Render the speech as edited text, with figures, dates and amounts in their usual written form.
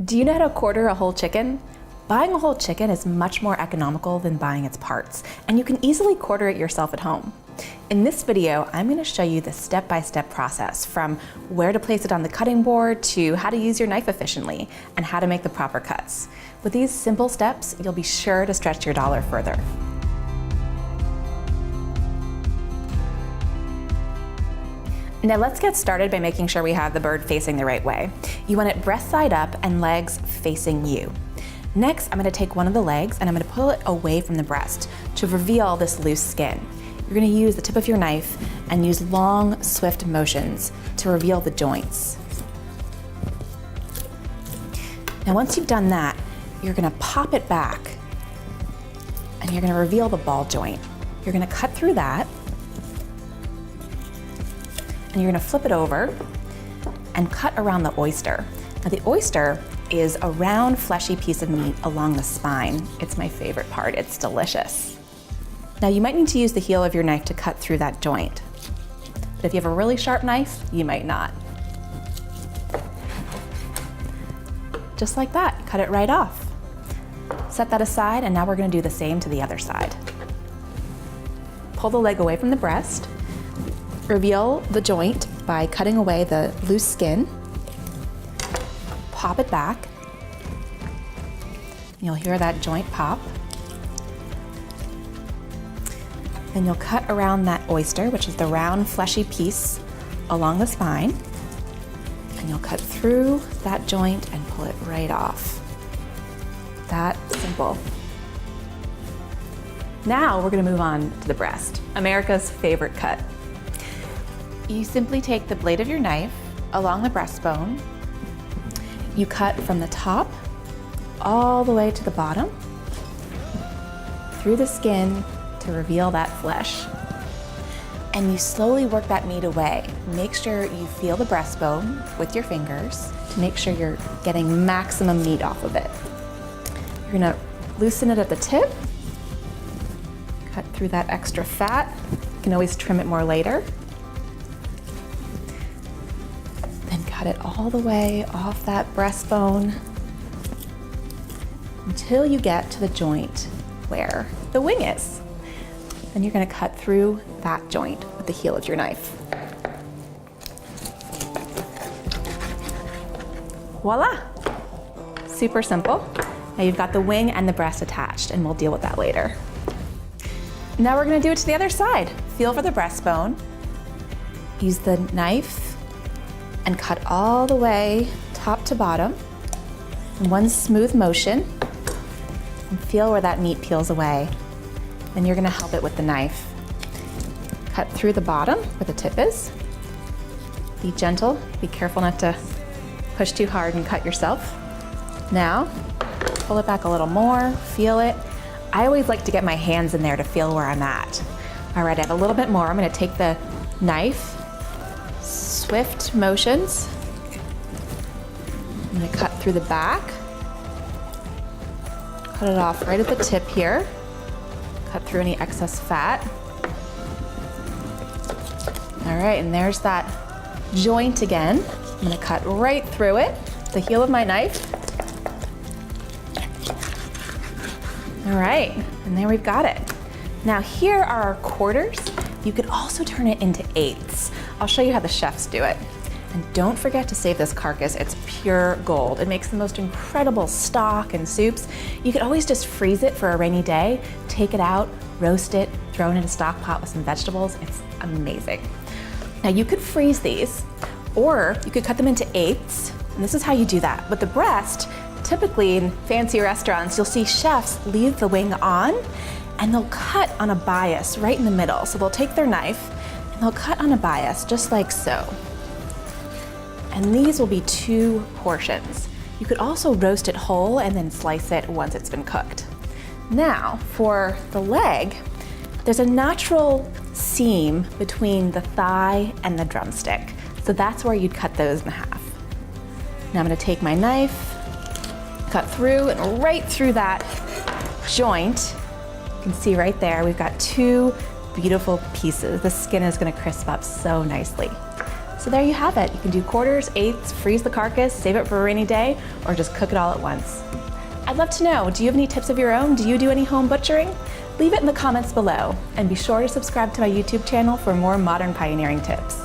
Do you know how to quarter a whole chicken? Buying a whole chicken is much more economical than buying its parts, and you can easily quarter it yourself at home. In this video, I'm going to show you the step-by-step process from where to place it on the cutting board to how to use your knife efficiently and how to make the proper cuts. With these simple steps, you'll be sure to stretch your dollar further. Now let's get started by making sure we have the bird facing the right way. You want it breast side up and legs facing you. Next, I'm going to take one of the legs and I'm going to pull it away from the breast to reveal this loose skin. You're going to use the tip of your knife and use long, swift motions to reveal the joints. Now once you've done that, you're going to pop it back and you're going to reveal the ball joint. You're going to cut through that. And you're going to flip it over and cut around the oyster. Now the oyster is a round, fleshy piece of meat along the spine. It's my favorite part. It's delicious. Now you might need to use the heel of your knife to cut through that joint. But if you have a really sharp knife, you might not. Just like that, cut it right off. Set that aside, and now we're going to do the same to the other side. Pull the leg away from the breast. Reveal the joint by cutting away the loose skin. Pop it back. You'll hear that joint pop. Then you'll cut around that oyster, which is the round, fleshy piece along the spine. And you'll cut through that joint and pull it right off. That simple. Now we're going to move on to the breast, America's favorite cut. You simply take the blade of your knife along the breastbone. You cut from the top all the way to the bottom, through the skin to reveal that flesh. And you slowly work that meat away. Make sure you feel the breastbone with your fingers to make sure you're getting maximum meat off of it. You're gonna loosen it at the tip, cut through that extra fat. You can always trim it more later. Cut it all the way off that breastbone until you get to the joint where the wing is. Then you're going to cut through that joint with the heel of your knife. Voila! Super simple. Now you've got the wing and the breast attached, and we'll deal with that later. Now we're going to do it to the other side. Feel for the breastbone. Use the knife and cut all the way top to bottom in one smooth motion, and feel where that meat peels away. Then you're gonna help it with the knife. Cut through the bottom where the tip is. Be gentle, be careful not to push too hard and cut yourself. Now, pull it back a little more, feel it. I always like to get my hands in there to feel where I'm at. All right, I have a little bit more. I'm gonna take the knife, swift motions. I'm going to cut through the back. Cut it off right at the tip here. Cut through any excess fat. All right, and there's that joint again. I'm going to cut right through it, the heel of my knife. All right, and there we've got it. Now here are our quarters. You could also turn it into eighths. I'll show you how the chefs do it. And don't forget to save this carcass. It's pure gold. It makes the most incredible stock and soups. You could always just freeze it for a rainy day, take it out, roast it, throw it in a stock pot with some vegetables. It's amazing. Now you could freeze these, or you could cut them into eighths, and this is how you do that. With the breast, typically in fancy restaurants, you'll see chefs leave the wing on, and they'll cut on a bias right in the middle. So they'll take their knife and they'll cut on a bias just like so. And these will be 2 portions. You could also roast it whole and then slice it once it's been cooked. Now for the leg, there's a natural seam between the thigh and the drumstick. So that's where you'd cut those in half. Now I'm gonna take my knife, cut through and right through that joint. You can see right there, we've got 2 beautiful pieces. The skin is gonna crisp up so nicely. So there you have it. You can do quarters, eighths, freeze the carcass, save it for a rainy day, or just cook it all at once. I'd love to know, do you have any tips of your own? Do you do any home butchering? Leave it in the comments below, and be sure to subscribe to my YouTube channel for more modern pioneering tips.